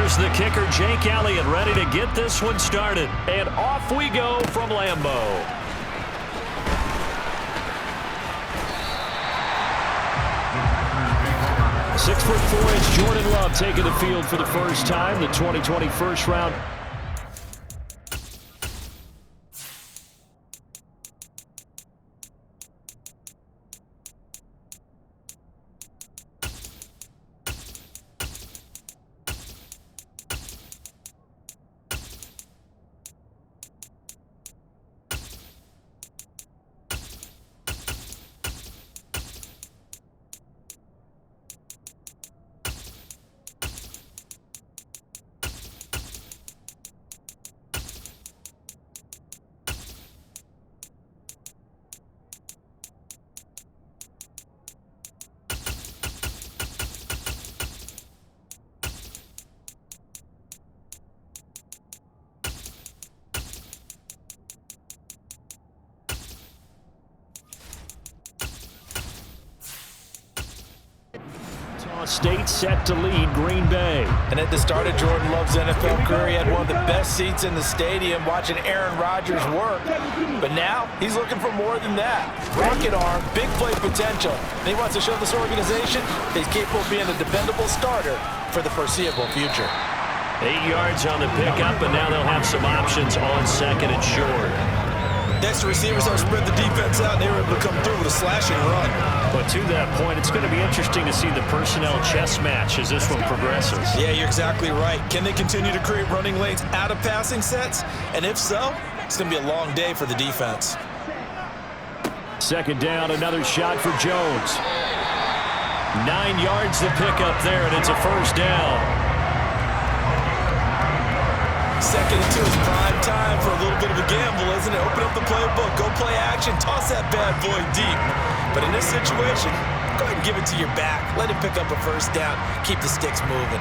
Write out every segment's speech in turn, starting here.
Here's the kicker, Jake Elliott, ready to get this one started. And off we go from Lambeau. 6'4" Jordan Love taking the field for the first time, the 2020 first round. State set to lead Green Bay. And at the start of Jordan Love's NFL career, he had one of the best seats in the stadium watching Aaron Rodgers work. But now he's looking for more than that. Rocket arm, big play potential. And he wants to show this organization that he's capable of being a dependable starter for the foreseeable future. 8 yards on the pickup, and now they'll have some options on second and short. Next receivers have spread the defense out, and they were able to come through with a slashing run. But to that point, it's going to be interesting to see the personnel chess match as this one progresses. Yeah, you're exactly right. Can they continue to create running lanes out of passing sets? And if so, it's going to be a long day for the defense. Second down, another shot for Jones. 9 yards to pick up there, and it's a first down. Second and 2 is prime time for a little bit of a gamble, isn't it? Open up the playbook, go play action, toss that bad boy deep. But in this situation, go ahead and give it to your back. Let him pick up a first down. Keep the sticks moving.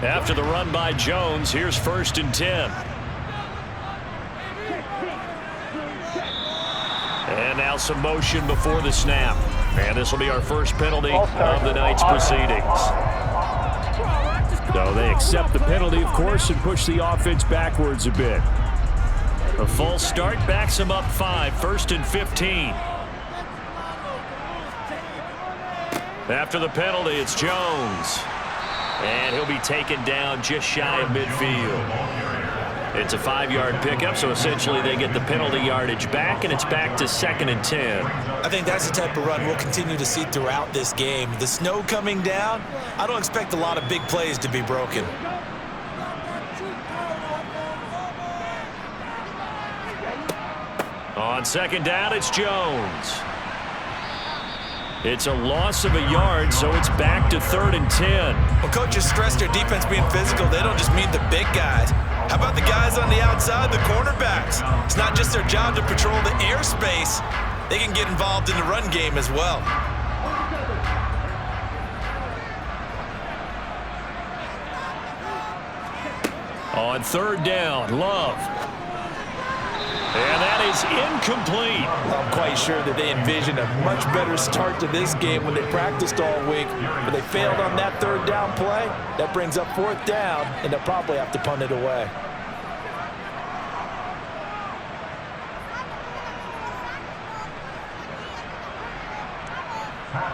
After the run by Jones, here's 1st and 10. And now some motion before the snap. And this will be our first penalty of the night's proceedings. So they accept the penalty, of course, and push the offense backwards a bit. A false start backs them up 5, 1st and 15. After the penalty, it's Jones. And he'll be taken down just shy of midfield. It's a 5-yard pickup, so essentially they get the penalty yardage back, and it's back to 2nd and 10. I think that's the type of run we'll continue to see throughout this game. The snow coming down, I don't expect a lot of big plays to be broken. On 2nd down, it's Jones. It's a loss of a yard, so it's back to 3rd and 10. When coaches stress their defense being physical, they don't just mean the big guys. How about the guys on the outside, the cornerbacks? It's not just their job to patrol the airspace. They can get involved in the run game as well. On 3rd down, Love. And that is incomplete. I'm quite sure that they envisioned a much better start to this game when they practiced all week. But they failed on that 3rd down play. That brings up 4th down, and they'll probably have to punt it away.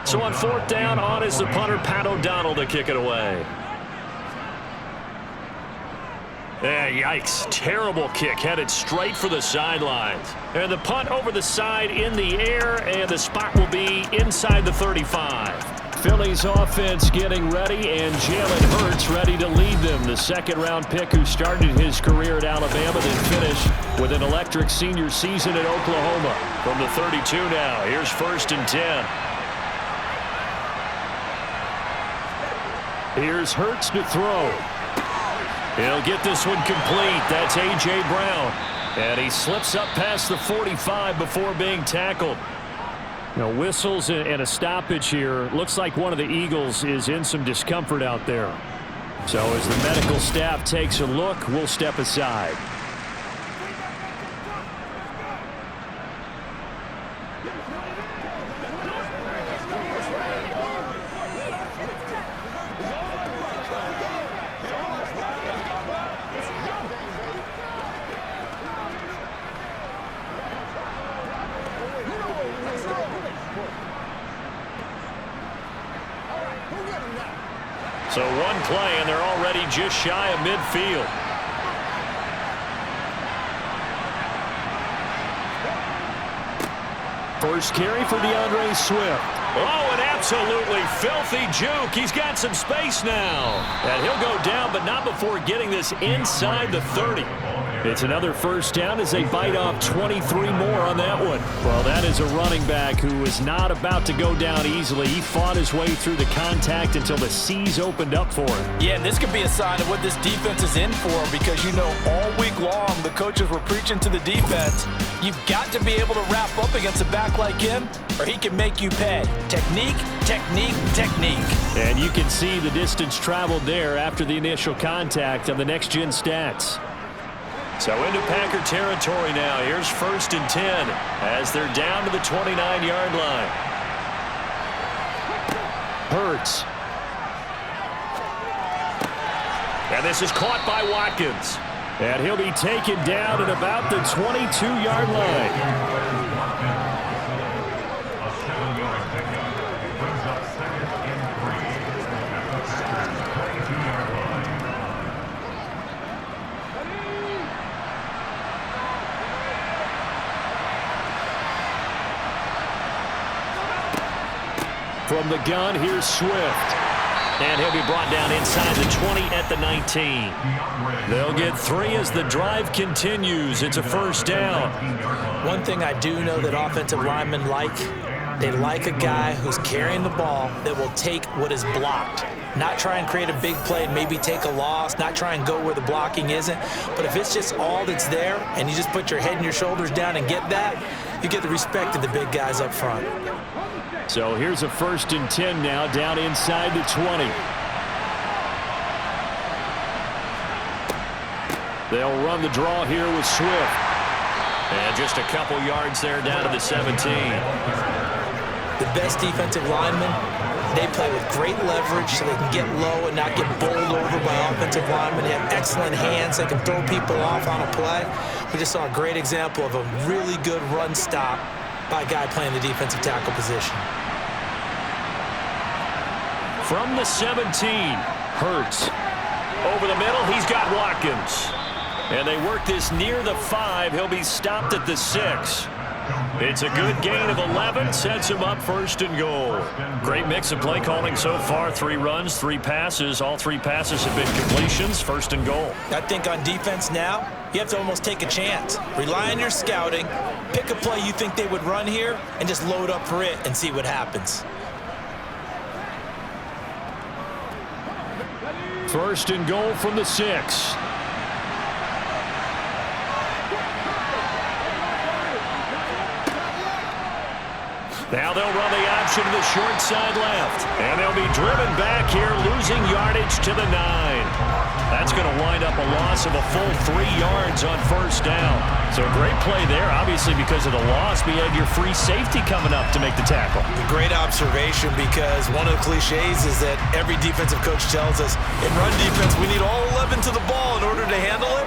So on 4th down, on is the punter, Pat O'Donnell, to kick it away. Yikes. Terrible kick headed straight for the sidelines. And the punt over the side in the air, and the spot will be inside the 35. Philly's offense getting ready, and Jalen Hurts ready to lead them. The 2nd-round pick who started his career at Alabama, then finished with an electric senior season at Oklahoma. From the 32 now, here's 1st and 10. Here's Hurts to throw. He'll get this one complete. That's A.J. Brown. And he slips up past the 45 before being tackled. Whistles and a stoppage here. Looks like one of the Eagles is in some discomfort out there. So as the medical staff takes a look, we'll step aside. So one play, and they're already just shy of midfield. First carry for DeAndre Swift. Oh, an absolutely filthy juke. He's got some space now. And he'll go down, but not before getting this inside the 30. It's another first down as they bite off 23 more on that one. Well, that is a running back who was not about to go down easily. He fought his way through the contact until the seas opened up for him. Yeah, and this could be a sign of what this defense is in for, because you know all week long the coaches were preaching to the defense, you've got to be able to wrap up against a back like him or he can make you pay. Technique, technique, technique. And you can see the distance traveled there after the initial contact on the next-gen stats. So into Packer territory now. Here's 1st and 10 as they're down to the 29-yard line. Hurts. And this is caught by Watkins. And he'll be taken down at about the 22-yard line. From the gun, here's Swift. And he'll be brought down inside the 20 at the 19. They'll get 3 as the drive continues. It's a first down. One thing I do know that offensive linemen like, they like a guy who's carrying the ball that will take what is blocked. Not try and create a big play and maybe take a loss, not try and go where the blocking isn't. But if it's just all that's there and you just put your head and your shoulders down and get that, you get the respect of the big guys up front. So here's a 1st and 10 now, down inside the 20. They'll run the draw here with Swift. And just a couple yards there down to the 17. The best defensive linemen, they play with great leverage so they can get low and not get bowled over by offensive linemen. They have excellent hands. They can throw people off on a play. We just saw a great example of a really good run stop by a guy playing the defensive tackle position. From the 17, Hurts. Over the middle, he's got Watkins. And they work this near the 5. He'll be stopped at the 6. It's a good gain of 11, sets him up 1st and goal. Great mix of play calling so far. 3 runs, 3 passes. All 3 passes have been completions. 1st and goal. I think on defense now, you have to almost take a chance. Rely on your scouting. Pick a play you think they would run here and just load up for it and see what happens. 1st and goal from the 6. Now they'll run the option to the short side left. And they'll be driven back here, losing yardage to the 9. That's going to wind up a loss of a full 3 yards on 1st down. So a great play there, obviously because of the loss. But you had your free safety coming up to make the tackle. Great observation, because one of the cliches is that every defensive coach tells us, in run defense, we need all 11 to the ball in order to handle it.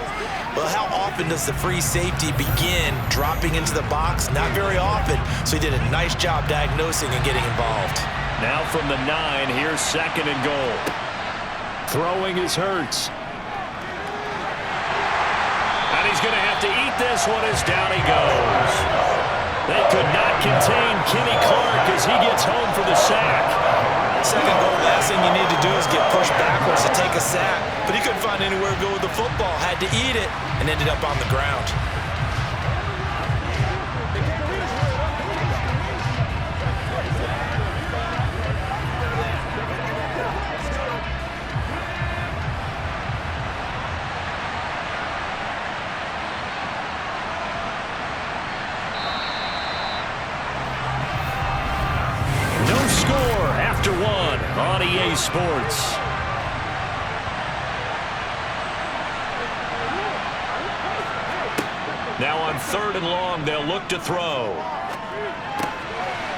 Well, how often does the free safety begin dropping into the box? Not very often. So he did a nice job diagnosing and getting involved. Now from the 9, here's 2nd and goal. Throwing is Hurts. And he's going to have to eat this one as down he goes. They could not contain Kenny Clark as he gets home for the sack. 2nd goal, last thing you need to do is get pushed backwards to take a sack. But he couldn't find anywhere to go with the football. Had to eat it and ended up on the ground. No score after 1 on EA Sports. Now on 3rd and long, they'll look to throw.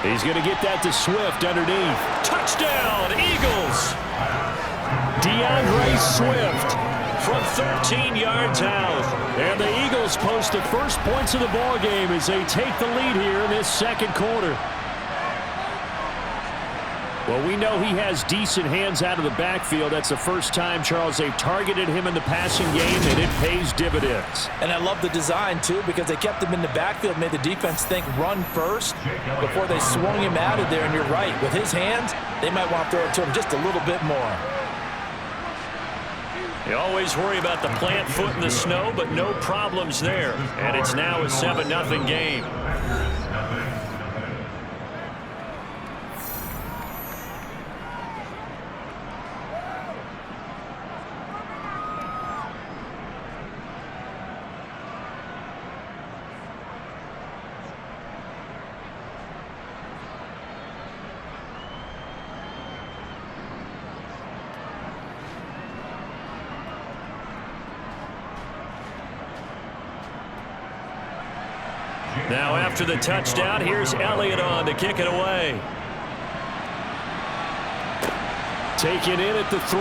He's going to get that to Swift underneath. Touchdown, Eagles! DeAndre Swift from 13 yards out. And the Eagles post the first points of the ball game as they take the lead here in this 2nd quarter. Well, we know he has decent hands out of the backfield. That's the first time, Charles, they've targeted him in the passing game, and it pays dividends. And I love the design, too, because they kept him in the backfield, made the defense think run first before they swung him out of there. And you're right, with his hands, they might want to throw it to him just a little bit more. You always worry about the plant foot in the snow, but no problems there. And it's now a 7-0 game. Now after the touchdown, here's Elliott on to kick it away. Taken in at the 3.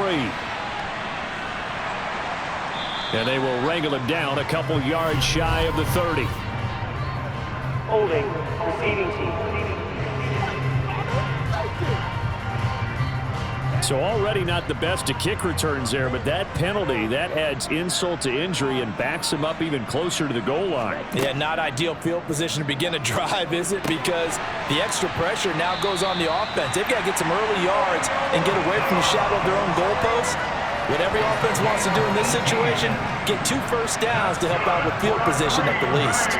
And they will wrangle him down a couple yards shy of the 30. Holding, receiving team. So already not the best at kick returns there, but that penalty, that adds insult to injury and backs him up even closer to the goal line. Yeah, not ideal field position to begin a drive, is it? Because the extra pressure now goes on the offense. They've got to get some early yards and get away from the shadow of their own goalposts. What every offense wants to do in this situation, get 2 first downs to help out with field position at the least.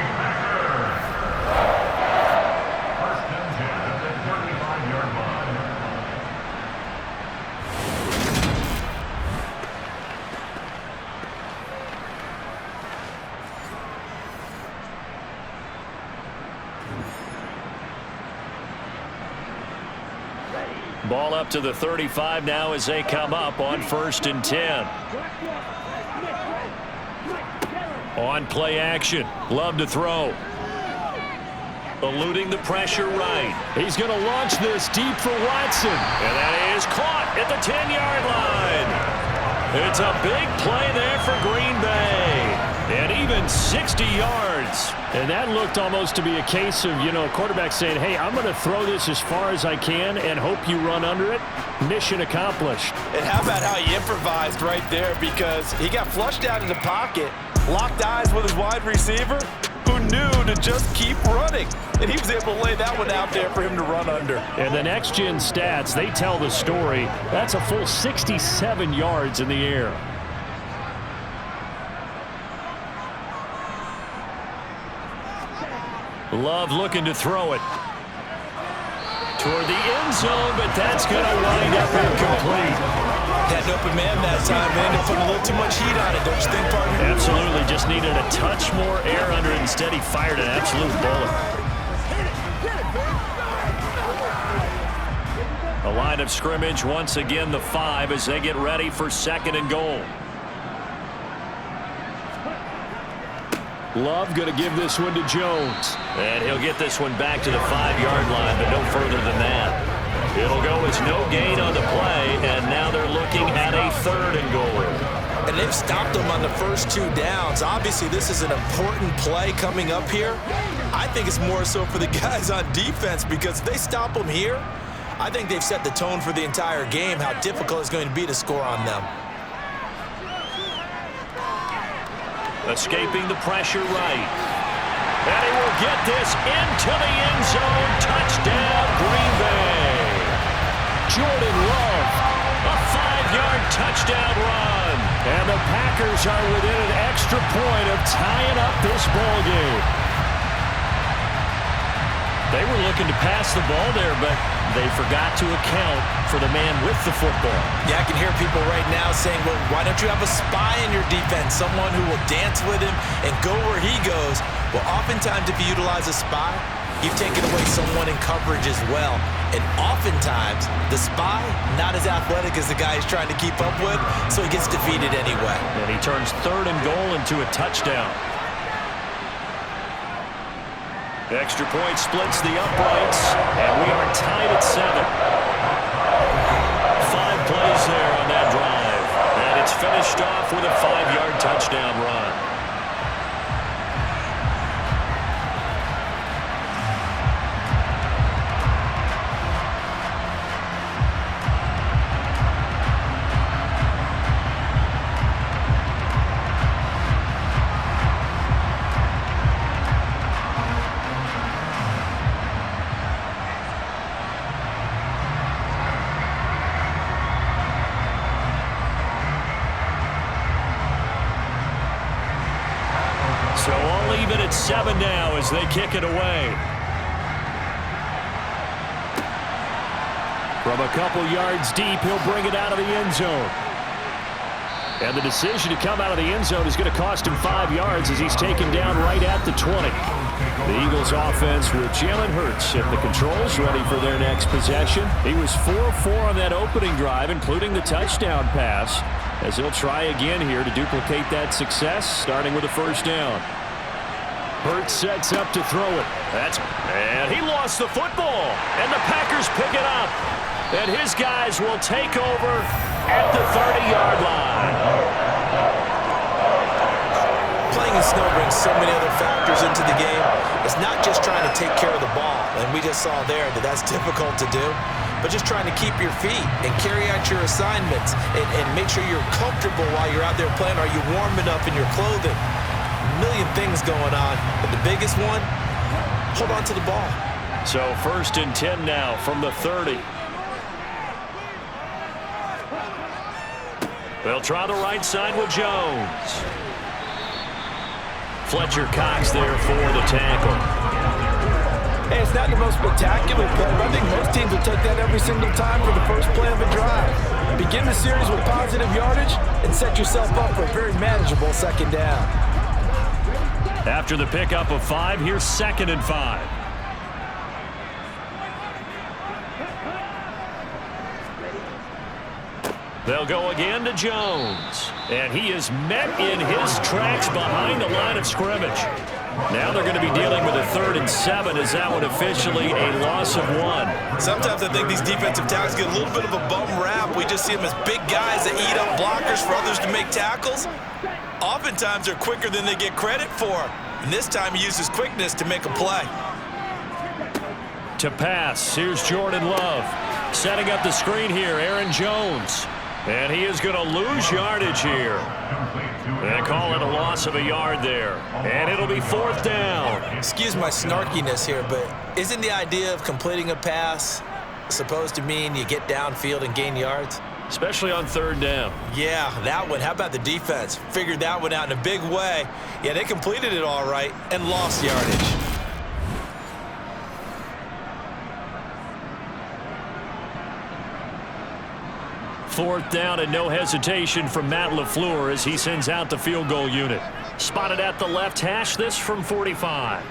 Ball up to the 35 now as they come up on 1st and 10. On play action. Love to throw. Eluding the pressure right. He's going to launch this deep for Watson. And that is caught at the 10-yard line. It's a big play there for Green Bay. And even 60 yards. And that looked almost to be a case of, quarterback saying, hey, I'm going to throw this as far as I can and hope you run under it. Mission accomplished. And how about how he improvised right there, because he got flushed out of the pocket, locked eyes with his wide receiver, who knew to just keep running. And he was able to lay that one out there for him to run under. And the next-gen stats, they tell the story. That's a full 67 yards in the air. Love looking to throw it toward the end zone, but that's going to wind up incomplete. Had an open man that time, man. They put a little too much heat on it, don't you think, partner? Absolutely. Just needed a touch more air under it. Instead, he fired an absolute bullet. A line of scrimmage once again, the 5 as they get ready for 2nd and goal. Love going to give this one to Jones. And he'll get this one back to the 5-yard line, but no further than that. It'll go as no gain on the play, and now they're looking at a 3rd and goal. And they've stopped them on the first 2 downs. Obviously, this is an important play coming up here. I think it's more so for the guys on defense, because if they stop them here, I think they've set the tone for the entire game, how difficult it's going to be to score on them. Escaping the pressure right. And he will get this into the end zone. Touchdown, Green Bay. Jordan Love, a 5-yard touchdown run. And the Packers are within an extra point of tying up this ball game. They were looking to pass the ball there, but they forgot to account for the man with the football. Yeah, I can hear people right now saying, well, why don't you have a spy in your defense, someone who will dance with him and go where he goes? Well, oftentimes if you utilize a spy, you've taken away someone in coverage as well. And oftentimes, the spy, not as athletic as the guy he's trying to keep up with, so he gets defeated anyway. And he turns 3rd and goal into a touchdown. Extra point splits the uprights, and we are tied at 7. 5 plays there on that drive, and it's finished off with a 5-yard touchdown run. all even at 7 now as they kick it away. From a couple yards deep, he'll bring it out of the end zone. And the decision to come out of the end zone is going to cost him 5 yards as he's taken down right at the 20. The Eagles offense with Jalen Hurts at the controls, ready for their next possession. He was 4-4 on that opening drive, including the touchdown pass, as he'll try again here to duplicate that success, starting with a first down. Hurts sets up to throw it. And he lost the football, and the Packers pick it up. And his guys will take over at the 30-yard line. Playing in snow brings so many other factors into the game. It's not just trying to take care of the ball, and we just saw there that that's difficult to do, but just trying to keep your feet and carry out your assignments and make sure you're comfortable while you're out there playing. Are you warm enough in your clothing? A million things going on, but the biggest one, hold on to the ball. So 1st and 10 now from the 30. They'll try the right side with Jones. Fletcher Cox there for the tackle. Hey, it's not the most spectacular play, but I think most teams will take that every single time for the first play of a drive. Begin the series with positive yardage and set yourself up for a very manageable second down. After the pickup of 5, here's 2nd and 5. They'll go again to Jones. And he is met in his tracks behind the line of scrimmage. Now they're going to be dealing with a 3rd and 7 as that one officially a loss of 1. Sometimes I think these defensive tackles get a little bit of a bum rap. We just see them as big guys that eat up blockers for others to make tackles. Oftentimes they're quicker than they get credit for. And this time he uses quickness to make a play. To pass, here's Jordan Love. Setting up the screen here, Aaron Jones. And he is going to lose yardage here. They call it a loss of a yard there. And it'll be 4th down. Excuse my snarkiness here, but isn't the idea of completing a pass supposed to mean you get downfield and gain yards? Especially on 3rd down. Yeah, that one. How about the defense? Figured that one out in a big way. Yeah, they completed it all right and lost yardage. Fourth down and no hesitation from Matt LaFleur as he sends out the field goal unit. Spotted at the left hash, this from 45.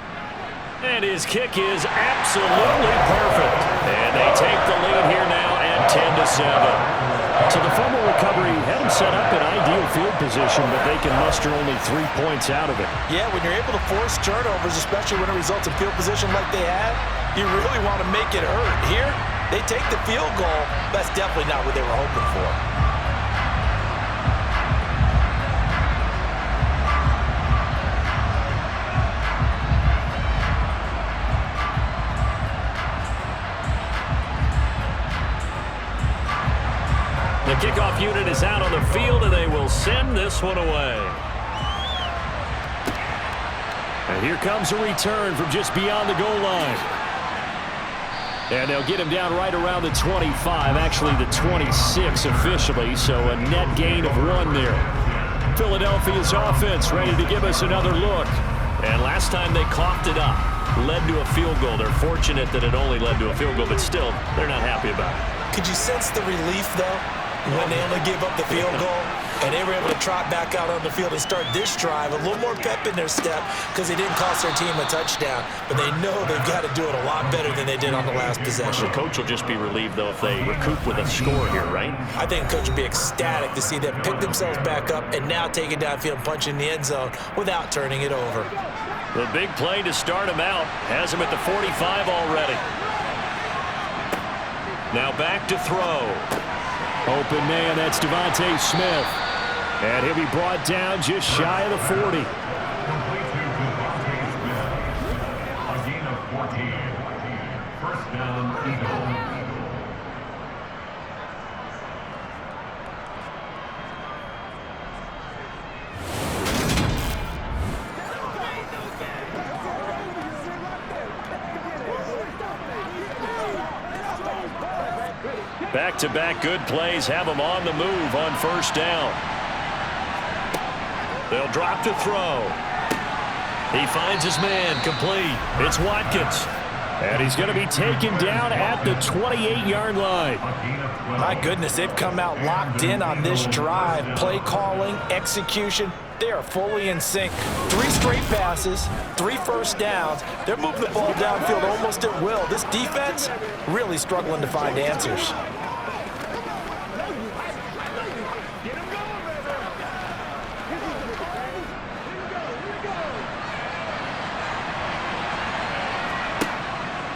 And his kick is absolutely perfect. And they take the lead here now at 10-7. So the fumble recovery had him set up in ideal field position, but they can muster only 3 points out of it. Yeah, when you're able to force turnovers, especially when it results in field position like they had, you really want to make it hurt. Here, they take the field goal. That's definitely not what they were hoping for. The kickoff unit is out on the field, and they will send this one away. And here comes a return from just beyond the goal line. And they'll get him down right around the 25, actually the 26 officially, so a net gain of 1 there. Philadelphia's offense ready to give us another look. And last time they coughed it up, led to a field goal. They're fortunate that it only led to a field goal, but still, they're not happy about it. Could you sense the relief, though, when they only gave up the field goal and they were able to trot back out on the field and start this drive? A little more pep in their step because they didn't cost their team a touchdown, but they know they've got to do it a lot better than they did on the last possession. The coach will just be relieved, though, if they recoup with a score here, right? I think the coach will be ecstatic to see them pick themselves back up and now take it downfield and punch in the end zone without turning it over. The big play to start him out has him at the 45 already. Now back to throw. Open man, that's Devontae Smith. And he'll be brought down just shy of the 40. A gain of 14. First down, Eagles. Back-to-back good plays have him on the move on first down. They'll drop to throw. He finds his man complete. It's Watkins. And he's going to be taken down at the 28-yard line. My goodness, they've come out locked in on this drive. Play calling, execution, they are fully in sync. 3 straight passes, 3 first downs. They're moving the ball downfield almost at will. This defense really struggling to find answers.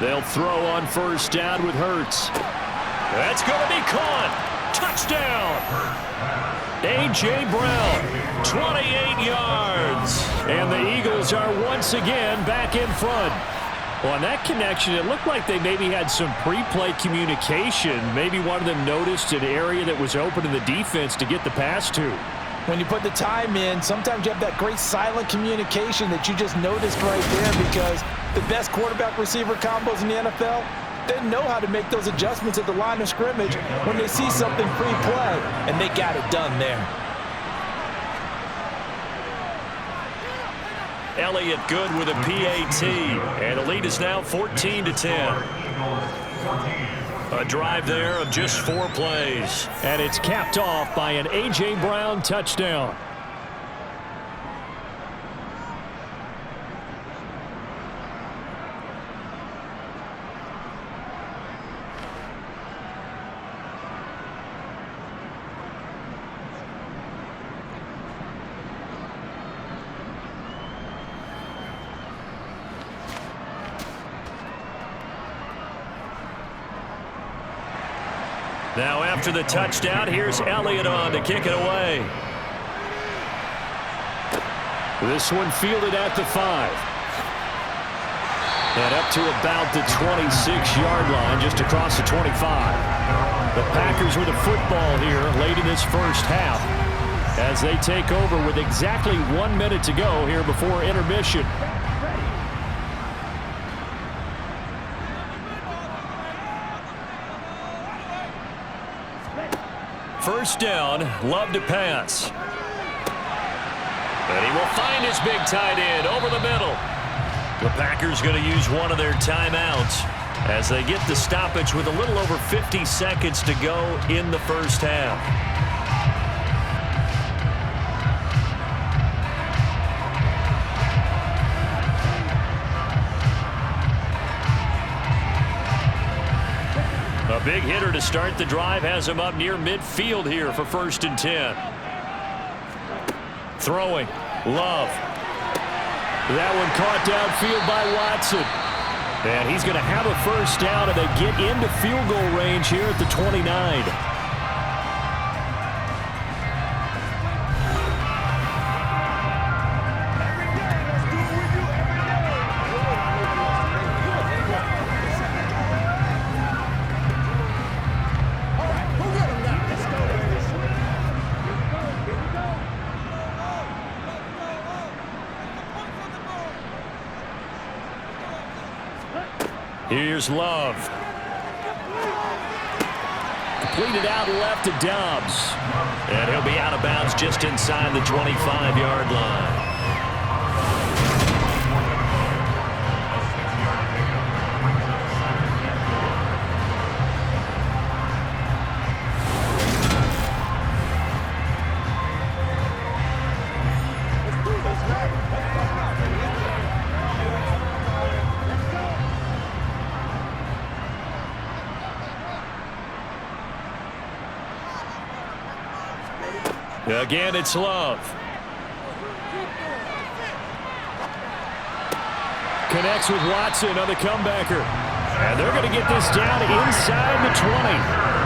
They'll throw on first down with Hurts. That's going to be caught. Touchdown. A.J. Brown, 28 yards. And the Eagles are once again back in front. Well, on that connection, it looked like they maybe had some pre-play communication. Maybe one of them noticed an area that was open in the defense to get the pass to. When you put the time in, sometimes you have that great silent communication that you just noticed right there, because the best quarterback-receiver combos in the NFL, they know how to make those adjustments at the line of scrimmage when they see something pre-play, and they got it done there. Elliott good with a PAT, and the lead is now 14-10. A drive there of just 4 plays. And it's capped off by an A.J. Brown touchdown. Now after the touchdown, here's Elliott on to kick it away. This one fielded at the 5. And up to about the 26-yard line, just across the 25. The Packers with the football here late in this first half as they take over with exactly 1 minute to go here before intermission. First down, Love to pass. And he will find his big tight end over the middle. The Packers going to use one of their timeouts as they get the stoppage with a little over 50 seconds to go in the first half. A big hitter to start the drive has him up near midfield here for 1st and 10. Throwing. Love. That one caught downfield by Watson. And he's going to have a first down, and they get into field goal range here at the 29. Here's Love. Completed out left to Dobbs. And he'll be out of bounds just inside the 25-yard line. Again, it's Love. Connects with Watson on the comebacker. And they're going to get this down inside the 20.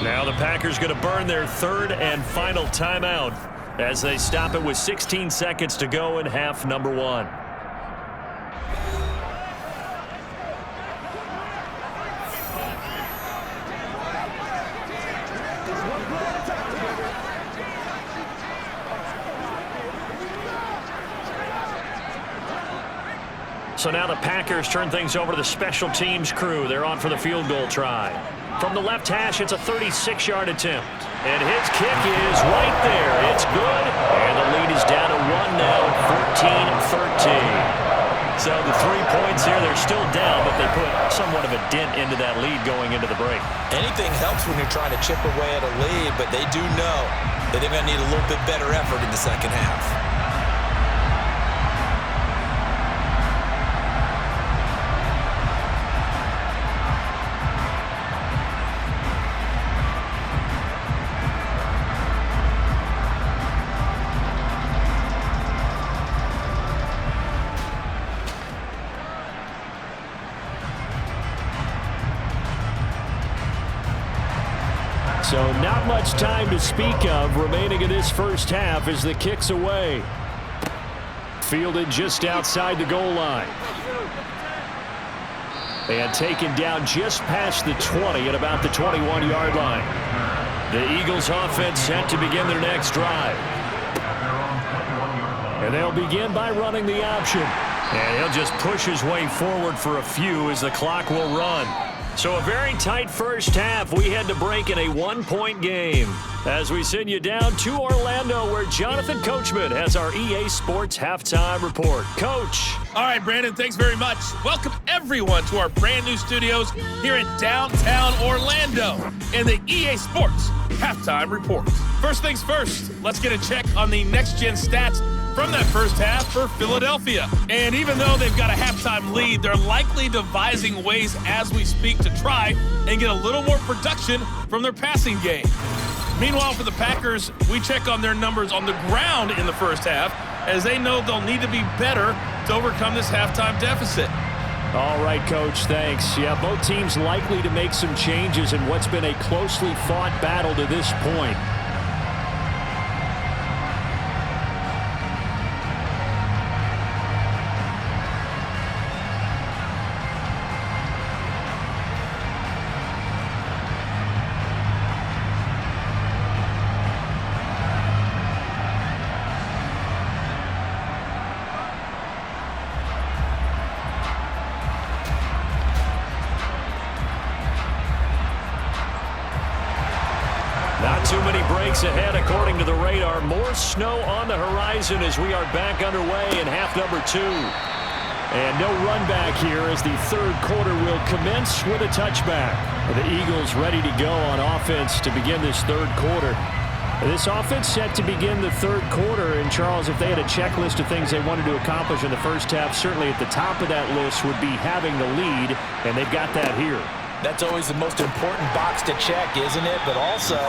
Now the Packers going to burn their 3rd and final timeout as they stop it with 16 seconds to go in half number 1. So now the Packers turn things over to the special teams crew. They're on for the field goal try. From the left hash, it's a 36-yard attempt. And his kick is right there. It's good. And the lead is down to 1 now, 14-13. So the 3 points here, they're still down, but they put somewhat of a dent into that lead going into the break. Anything helps when you're trying to chip away at a lead, but they do know that they're going to need a little bit better effort in the second half. So not much time to speak of remaining in this first half as the kick's away. Fielded just outside the goal line. And taken down just past the 20 at about the 21-yard line. The Eagles offense set to begin their next drive. And they'll begin by running the option. And he'll just push his way forward for a few as the clock will run. So a very tight first half. We had to break in a one-point game as we send you down to Orlando where Jonathan Coachman has our EA Sports Halftime Report. Coach. All right, Brandon, thanks very much. Welcome everyone to our brand new studios here in downtown Orlando in the EA Sports Halftime Report. First things first, let's get a check on the next-gen stats from that first half for Philadelphia. And even though they've got a halftime lead, they're likely devising ways as we speak to try and get a little more production from their passing game. Meanwhile, for the Packers, we check on their numbers on the ground in the first half as they know they'll need to be better to overcome this halftime deficit. All right, Coach, thanks. Yeah, both teams likely to make some changes in what's been a closely fought battle to this point. Not too many breaks ahead according to the radar. More snow on the horizon as we are back underway in half number 2. And no run back here as the third quarter will commence with a touchback. The Eagles ready to go on offense to begin this third quarter. This offense set to begin the third quarter. And Charles, if they had a checklist of things they wanted to accomplish in the first half, certainly at the top of that list would be having the lead. And they've got that here. That's always the most important box to check, isn't it? But also,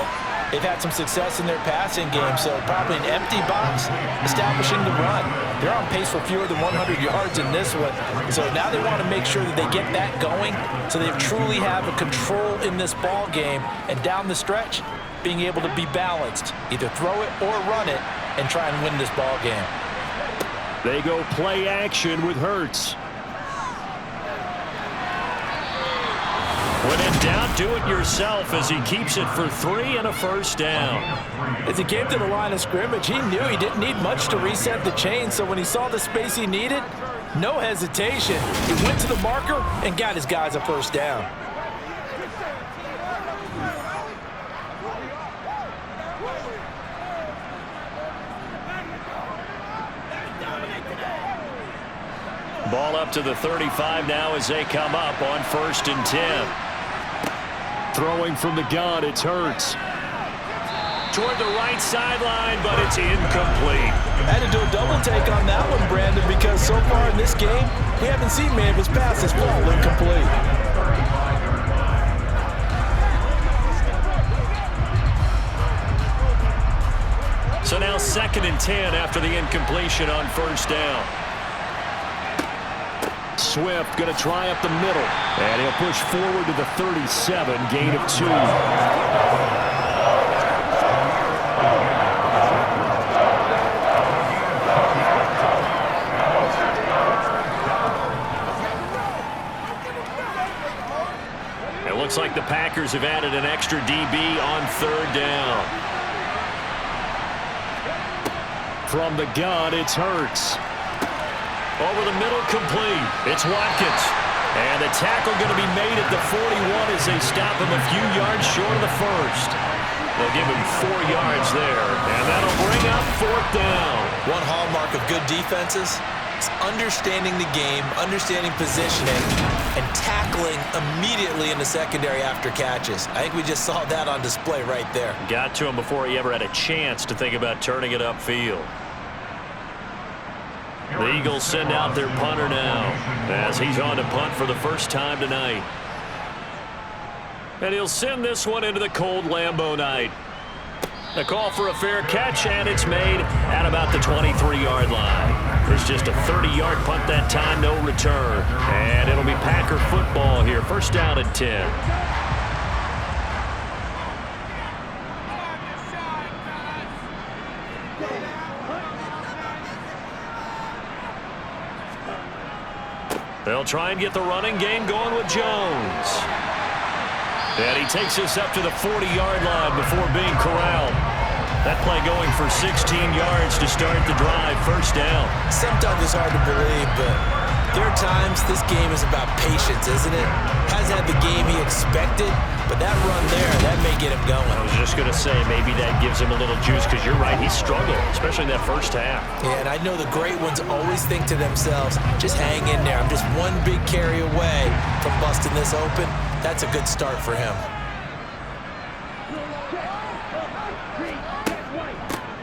they've had some success in their passing game, so probably an empty box establishing the run. They're on pace for fewer than 100 yards in this one. So now they want to make sure that they get that going so they truly have a control in this ball game. And down the stretch, being able to be balanced, either throw it or run it, and try and win this ball game. They go play action with Hurts. When in doubt, do it yourself as he keeps it for 3 and a first down. As he came to the line of scrimmage, he knew he didn't need much to reset the chain, so when he saw the space he needed, no hesitation. He went to the marker and got his guys a first down. Ball up to the 35 now as they come up on 1st and 10. Throwing from the gun, it's Hurts. Toward the right sideline, but it's incomplete. Had to do a double take on that one, Brandon, because so far in this game, we haven't seen many of his passes fall incomplete. So now 2nd and 10 after the incompletion on 1st down. Swift going to try up the middle, and he'll push forward to the 37, gain of 2. It looks like the Packers have added an extra DB on 3rd down. From the gun, it's Hurts. Over the middle, complete. It's Watkins. And the tackle going to be made at the 41 as they stop him a few yards short of the first. They'll give him 4 yards there, and that'll bring up 4th down. One hallmark of good defenses is understanding the game, understanding positioning, and tackling immediately in the secondary after catches. I think we just saw that on display right there. Got to him before he ever had a chance to think about turning it upfield. The Eagles send out their punter now as he's on to punt for the first time tonight. And he'll send this one into the cold Lambeau night. The call for a fair catch, and it's made at about the 23-yard line. It's just a 30-yard punt that time, no return. And it'll be Packer football here. First down and 10. They'll try and get the running game going with Jones. And he takes us up to the 40-yard line before being corralled. That play going for 16 yards to start the drive. First down. Sometimes it's hard to believe, but there are times this game is about patience, isn't it? Hasn't had the game he expected, but that run there, that may get him going. I was just going to say maybe that gives him a little juice because you're right, he struggled, especially in that first half. Yeah, and I know the great ones always think to themselves, just hang in there. I'm just one big carry away from busting this open. That's a good start for him.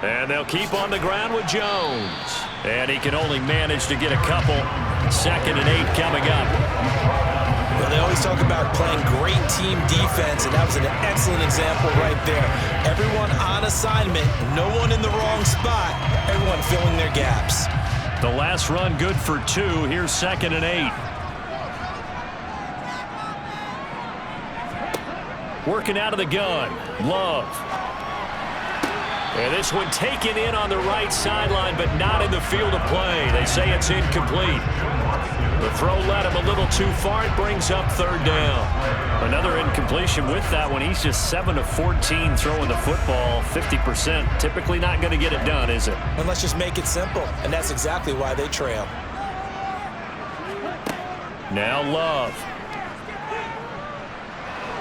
And they'll keep on the ground with Jones. And he can only manage to get a couple. 2nd and 8 coming up. Well, they always talk about playing great team defense, and that was an excellent example right there. Everyone on assignment, no one in the wrong spot, everyone filling their gaps. The last run good for 2. Here's 2nd and 8. Working out of the gun. Love. And this one taken in on the right sideline, but not in the field of play. They say it's incomplete. The throw led him a little too far. It brings up 3rd down. Another incompletion with that one. He's just 7 of 14 throwing the football. 50%. Typically not going to get it done, is it? And let's just make it simple. And that's exactly why they trail. Now Love.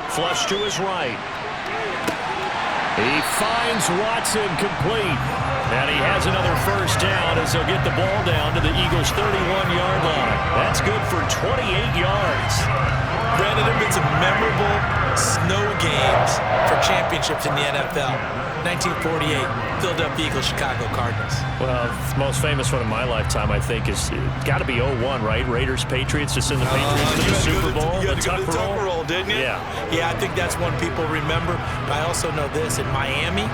Flush to his right. He finds Watson complete. And he has another first down as they'll get the ball down to the Eagles' 31-yard line. That's good for 28 yards. Brandon, there have been some memorable snow games for championships in the NFL. 1948, Philadelphia Eagles, Chicago Cardinals. Well, the most famous one in my lifetime, I think, is got to be 01, right? Raiders, Patriots, to send the Patriots to the Super Bowl. You had to go to the Tuck roll, didn't you? Yeah. Yeah, I think that's one people remember. I also know this. In Miami,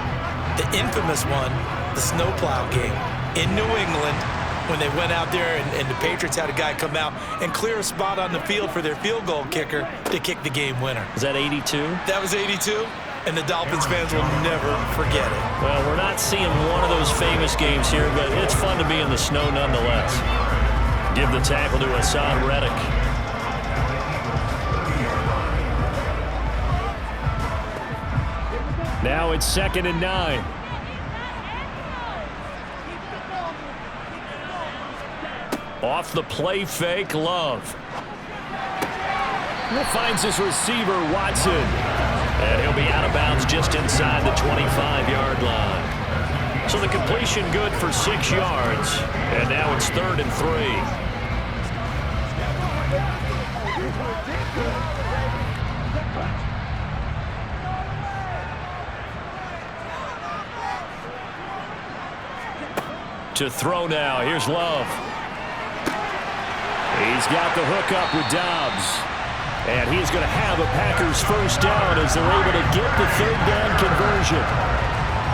the infamous one, the snowplow game in New England, when they went out there and the Patriots had a guy come out and clear a spot on the field for their field goal kicker to kick the game winner. Is that 82? That was 82. And the Dolphins fans will never forget it. Well, we're not seeing one of those famous games here, but it's fun to be in the snow nonetheless. Give the tackle to Hassan Reddick. Now it's 2nd and 9. Off the play fake, Love. Finds his receiver, Watson. And he'll be out of bounds just inside the 25-yard line. So the completion good for 6 yards. And now it's 3rd and 3. To throw now. Here's Love. He's got the hook up with Dobbs. And he's going to have a Packers first down as they're able to get the 3rd down conversion.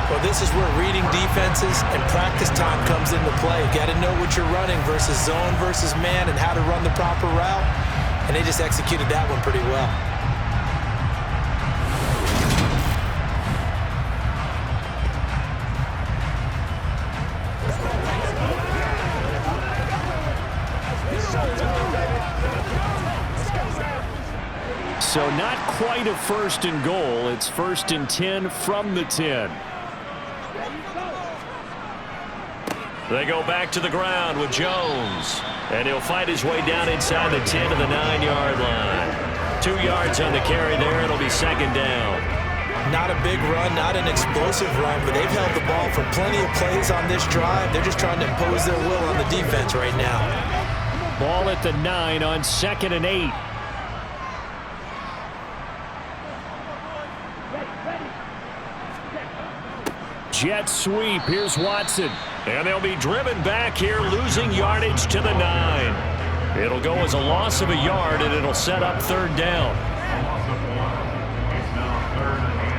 Well, this is where reading defenses and practice time comes into play. You got to know what you're running versus zone versus man and how to run the proper route. And they just executed that one pretty well. So not quite a 1st and goal. It's 1st and 10 from the 10. They go back to the ground with Jones. And he'll fight his way down inside the 10 to the 9-yard line. 2 yards on the carry there. It'll be second down. Not a big run, not an explosive run, but they've held the ball for plenty of plays on this drive. They're just trying to impose their will on the defense right now. Ball at the 9 on 2nd and 8. Jet sweep. Here's Watson. And they'll be driven back here, losing yardage to the 9. It'll go as a loss of a yard, and it'll set up third down. Loss of 1. It's now 3rd and 9.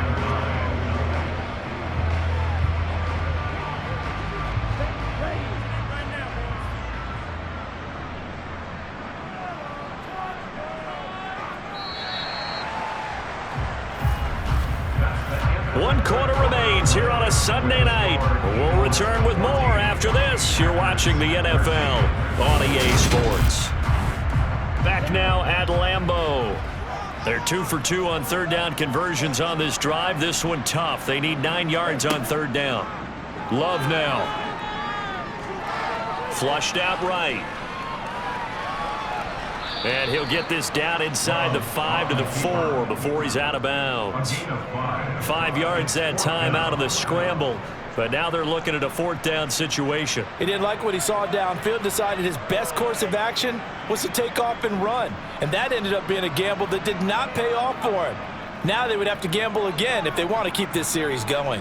1 quarter remains here on a Sunday night. We'll return with more after this. You're watching the NFL on EA Sports. Back now at Lambeau. They're 2 for 2 on third down conversions on this drive. This one tough. They need 9 yards on third down. Love now. Flushed out right. And he'll get this down inside the 5 to the 4 before he's out of bounds. 5 yards that time out of the scramble. But now they're looking at a 4th down situation. He didn't like what he saw downfield, decided his best course of action was to take off and run. And that ended up being a gamble that did not pay off for him. Now they would have to gamble again if they want to keep this series going.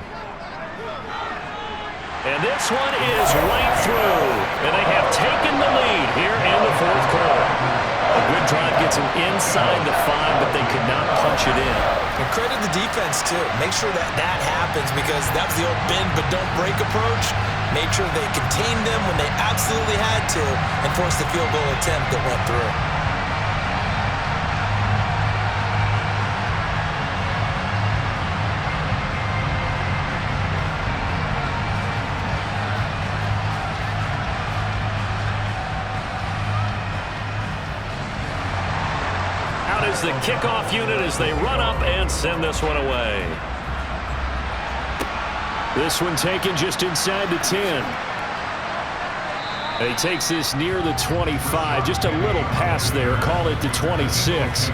And this one is right through. And they have taken the lead here in the 4th quarter. A good drive gets them inside the 5, but they could not punch it in. And credit the defense, too. Make sure that happens, because that was the old bend but don't break approach. Made sure they contained them when they absolutely had to and forced the field goal attempt that went through. Is the kickoff unit as they run up and send this one away. This one taken just inside the 10. And he takes this near the 25. Just a little pass there. Call it the 26.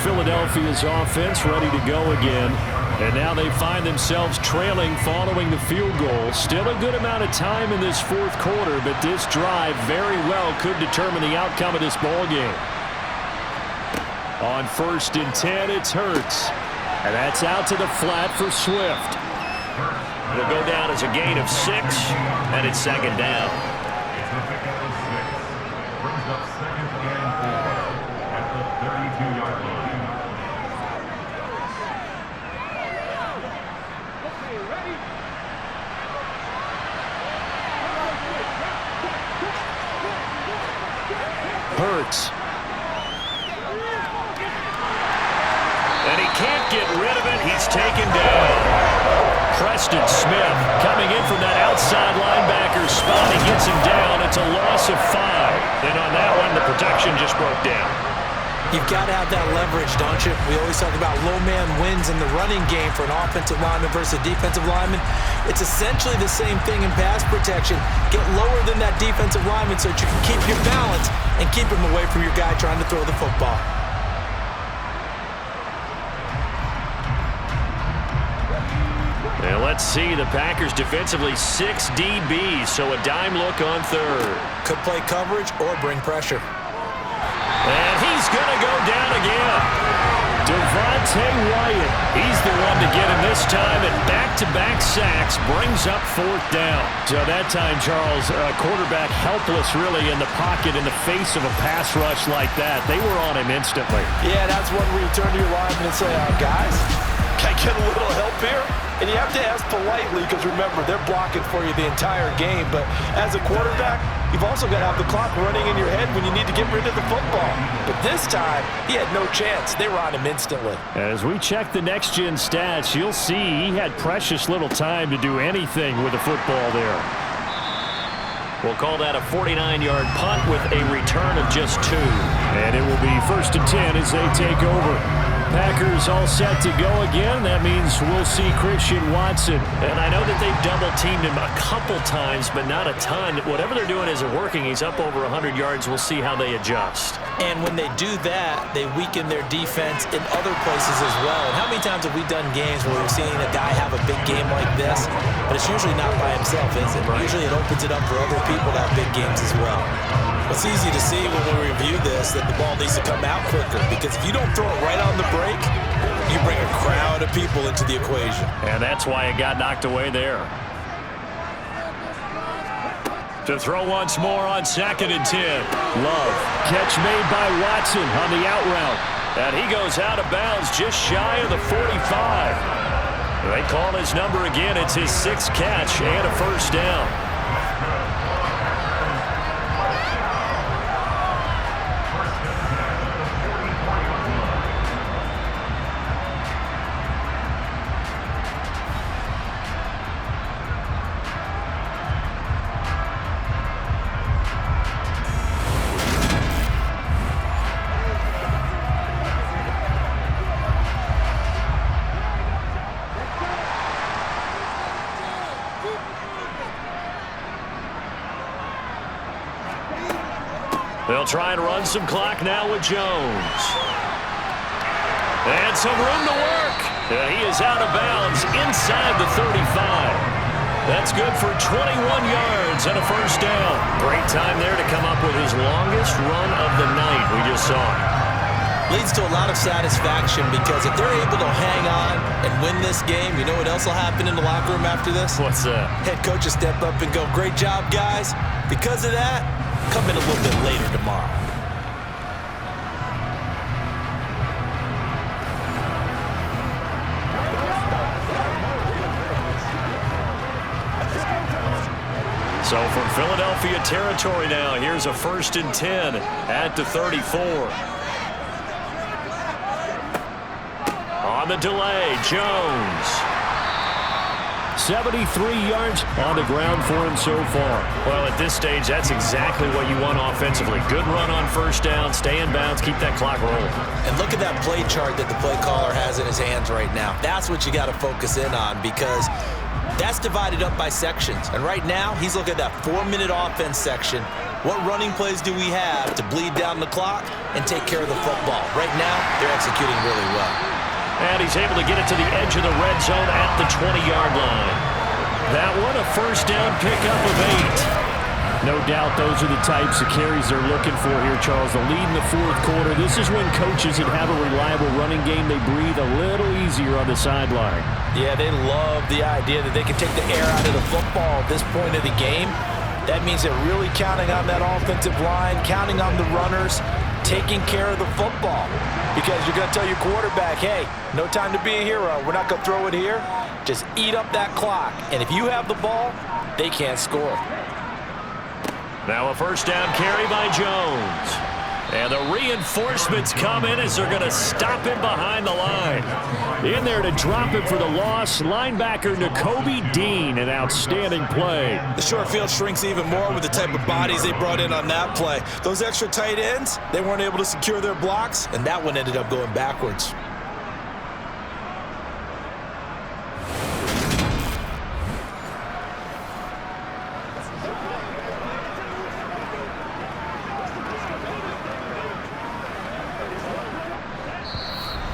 Philadelphia's offense ready to go again. And now they find themselves trailing following the field goal. Still a good amount of time in this 4th quarter, but this drive very well could determine the outcome of this ball game. On 1st and 10, it's Hurts. And that's out to the flat for Swift. It'll go down as a gain of 6, and it's second down. It's a pickup of 6. Brings up 2nd and 4 at the 32-yard line. Hurts. And he can't get rid of it. He's taken down. Preston Smith coming in from that outside linebacker spot. He gets him down. It's a loss of 5. And on that one, the protection just broke down. You've got to have that leverage, don't you? We always talk about low man wins in the running game for an offensive lineman versus a defensive lineman. It's essentially the same thing in pass protection. Get lower than that defensive lineman so that you can keep your balance and keep him away from your guy trying to throw the football. And let's see, the Packers defensively 6 DBs, so a dime look on 3rd. Could play coverage or bring pressure. And he's going to go down again. Devontae Wyatt, he's the one to get him this time, and back-to-back sacks brings up 4th down. So that time, Charles, quarterback helpless really in the pocket in the face of a pass rush like that. They were on him instantly. Yeah, that's one where you turn to your lineman and say, guys, can I get a little help here? And you have to ask politely because, remember, they're blocking for you the entire game. But as a quarterback, you've also got to have the clock running in your head when you need to get rid of the football. But this time, he had no chance. They were on him instantly. As we check the next-gen stats, you'll see he had precious little time to do anything with the football there. We'll call that a 49-yard punt with a return of just 2. And it will be 1st and 10 as they take over. Packers all set to go again. That means we'll see Christian Watson. And I know that they've double-teamed him a couple times, but not a ton. Whatever they're doing isn't working. He's up over 100 yards. We'll see how they adjust. And when they do that, they weaken their defense in other places as well. And how many times have we done games where we've seen a guy have a big game like this, but it's usually not by himself, is it? Right. Usually it opens it up for other people to have big games as well. It's easy to see when we review this that the ball needs to come out quicker, because if you don't throw it right on the break, you bring a crowd of people into the equation. And that's why it got knocked away there. To throw once more on 2nd and 10. Love. Catch made by Watson on the out route. And he goes out of bounds just shy of the 45. They call his number again. It's his 6th catch and a first down. They'll try and run some clock now with Jones. And some room to work. He is out of bounds inside the 35. That's good for 21 yards and a first down. Great time there to come up with his longest run of the night. We just saw it. Leads to a lot of satisfaction, because if they're able to hang on and win this game, you know what else will happen in the locker room after this? What's that? Head coach will step up and go, "Great job, guys. Because of that, come in a little bit later tomorrow." So from Philadelphia territory now, here's a 1st and 10 at the 34. On the delay, Jones. 73 yards on the ground for him so far. Well, at this stage, that's exactly what you want offensively. Good run on first down, stay in bounds, keep that clock rolling. And look at that play chart that the play caller has in his hands right now. That's what you got to focus in on, because that's divided up by sections. And right now, he's looking at that 4-minute offense section. What running plays do we have to bleed down the clock and take care of the football? Right now, they're executing really well. And he's able to get it to the edge of the red zone at the 20-yard line. That one, a first down pickup of 8. No doubt those are the types of carries they're looking for here, Charles. The lead in the 4th quarter. This is when coaches that have a reliable running game, they breathe a little easier on the sideline. Yeah, they love the idea that they can take the air out of the football at this point of the game. That means they're really counting on that offensive line, counting on the runners, taking care of the football. Because you're going to tell your quarterback, hey, no time to be a hero. We're not going to throw it here. Just eat up that clock. And if you have the ball, they can't score. Now a first down carry by Jones. And the reinforcements come in as they're going to stop him behind the line. In there to drop him for the loss, linebacker Nakobe Dean, an outstanding play. The short field shrinks even more with the type of bodies they brought in on that play. Those extra tight ends, they weren't able to secure their blocks, and that one ended up going backwards.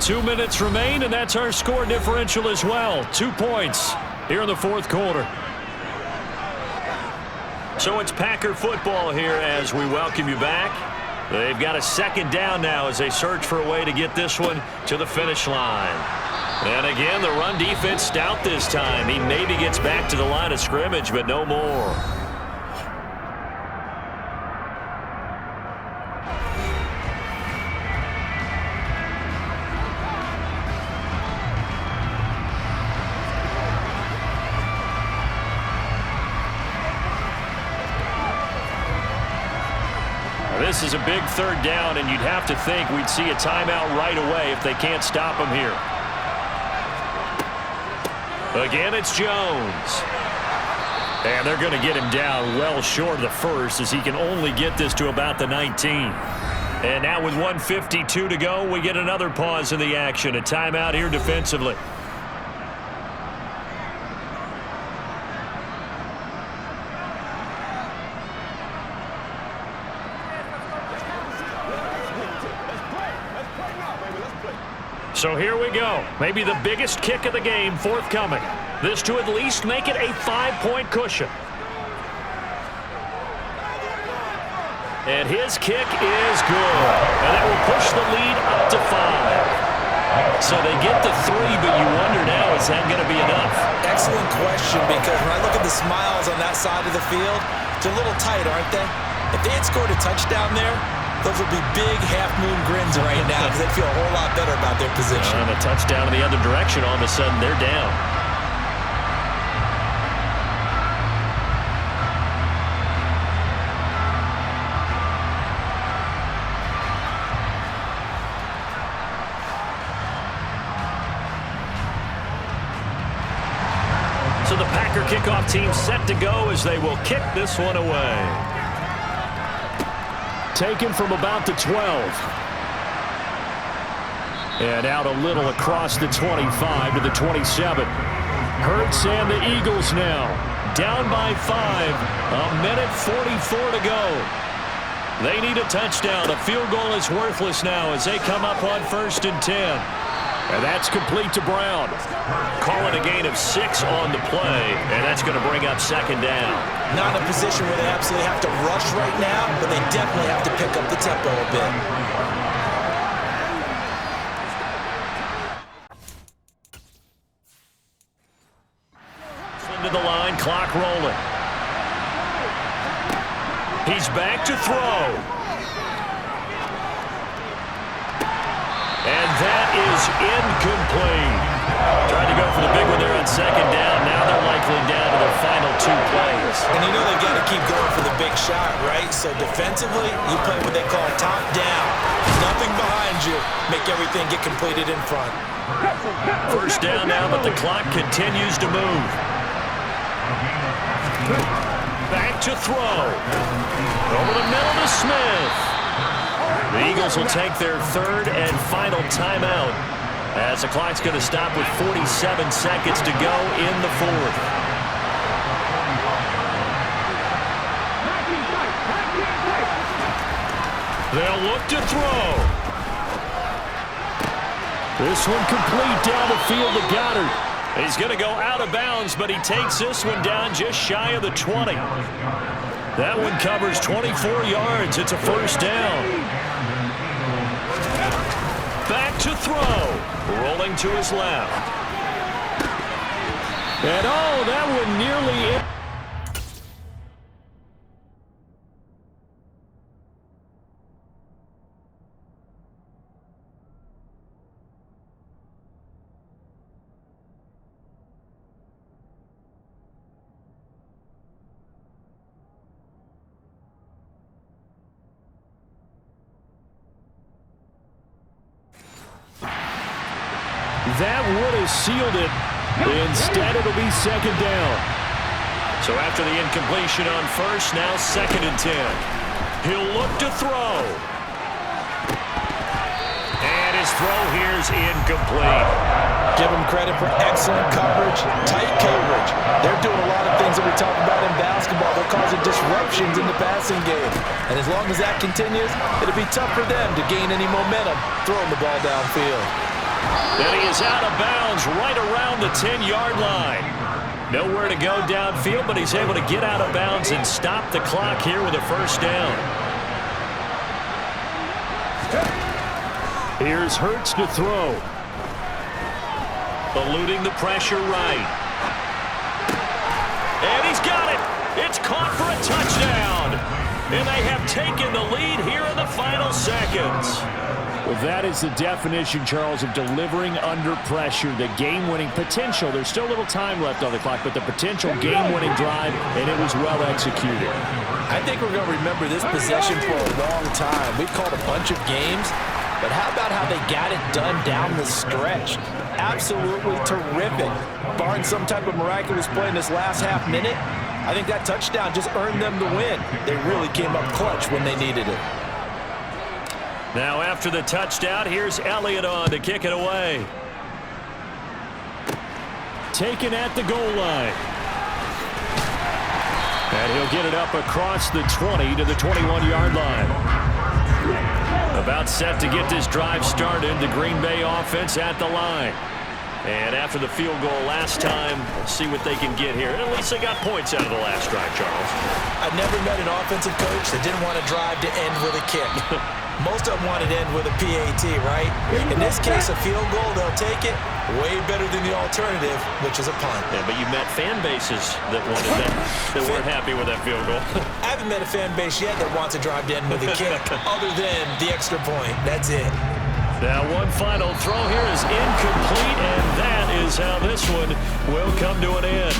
Two minutes remain, and that's our score differential as well. 2 points here in the 4th quarter. So it's Packer football here as we welcome you back. They've got a 2nd down now as they search for a way to get this one to the finish line. And again, the run defense stout this time. He maybe gets back to the line of scrimmage, but no more. This is a big 3rd down, and you'd have to think we'd see a timeout right away if they can't stop him here. Again, it's Jones. And they're going to get him down well short of the 1st, as he can only get this to about the 19. And now with 1:52 to go, we get another pause in the action. A timeout here defensively. So here we go. Maybe the biggest kick of the game forthcoming. This to at least make it a 5-point cushion. And his kick is good. And that will push the lead up to 5. So they get the 3, but you wonder now, is that going to be enough? Excellent question, because when I look at the smiles on that side of the field, they're a little tight, aren't they? If they had scored a touchdown there, those would be big half-moon grins right now because they'd feel a whole lot better about their position. And a touchdown in the other direction, all of a sudden they're down. So the Packer kickoff team set to go as they will kick this one away. Taken from about the 12. And out a little across the 25 to the 27. Hurts and the Eagles now. Down by 5. A minute 44 to go. They need a touchdown. A field goal is worthless now as they come up on 1st and 10. And that's complete to Brown. Calling a gain of 6 on the play, and that's going to bring up 2nd down. Not in a position where they absolutely have to rush right now, but they definitely have to pick up the tempo a bit. Into the line, clock rolling. He's back to throw. And that is incomplete. Tried to go for the big one there on 2nd down. Now they're likely down to their final 2 plays. And you know they've got to keep going for the big shot, right? So defensively, you play what they call top down. Nothing behind you. Make everything get completed in front. 1st down now, but the clock continues to move. Back to throw. Over the middle to Smith. The Eagles will take their 3rd and final timeout as the clock's going to stop with 47 seconds to go in the 4th. They'll look to throw. This one complete down the field to Goddard. He's going to go out of bounds, but he takes this one down just shy of the 20. That one covers 24 yards. It's a 1st down. Back to throw. Rolling to his left. And oh, that one nearly... That would have sealed it. Instead, it'll be 2nd down. So after the incompletion on 1st, now 2nd and 10. He'll look to throw. And his throw here's incomplete. Give him credit for excellent coverage, tight coverage. They're doing a lot of things that we talk about in basketball. They're causing disruptions in the passing game. And as long as that continues, it'll be tough for them to gain any momentum throwing the ball downfield. And he is out of bounds right around the 10-yard line. Nowhere to go downfield, but he's able to get out of bounds and stop the clock here with a 1st down. Here's Hurts to throw. Eluding the pressure right. And he's got it. It's caught for a touchdown. And they have taken the lead here in the final seconds. Well, that is the definition, Charles, of delivering under pressure. The game-winning potential. There's still a little time left on the clock, but the potential game-winning drive, and it was well executed. I think we're going to remember this possession for a long time. We've called a bunch of games, but how about how they got it done down the stretch? Absolutely terrific. Barring some type of miraculous play in this last half minute, I think that touchdown just earned them the win. They really came up clutch when they needed it. Now after the touchdown, here's Elliott on to kick it away. Taken at the goal line. And he'll get it up across the 20 to the 21-yard line. About set to get this drive started, the Green Bay offense at the line. And after the field goal last time, let's see what they can get here. At least they got points out of the last drive, Charles. I've never met an offensive coach that didn't want to drive to end with a kick. Most of them wanted to end with a PAT, right? In this case, a field goal, they'll take it. Way better than the alternative, which is a punt. Yeah, but you met fan bases that wanted that weren't happy with that field goal. I haven't met a fan base yet that wants to drive to end with a kick, other than the extra point. That's it. Now one final throw here is incomplete, and that is how this one will come to an end.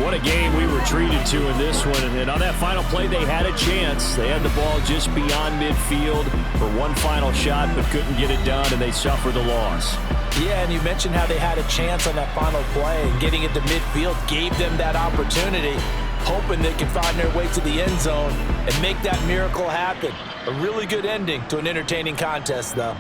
What a game we were treated to in this one. And on that final play, they had a chance. They had the ball just beyond midfield for one final shot, but couldn't get it done, and they suffered the loss. Yeah, and you mentioned how they had a chance on that final play, and getting it to midfield gave them that opportunity, hoping they could find their way to the end zone and make that miracle happen. A really good ending to an entertaining contest, though.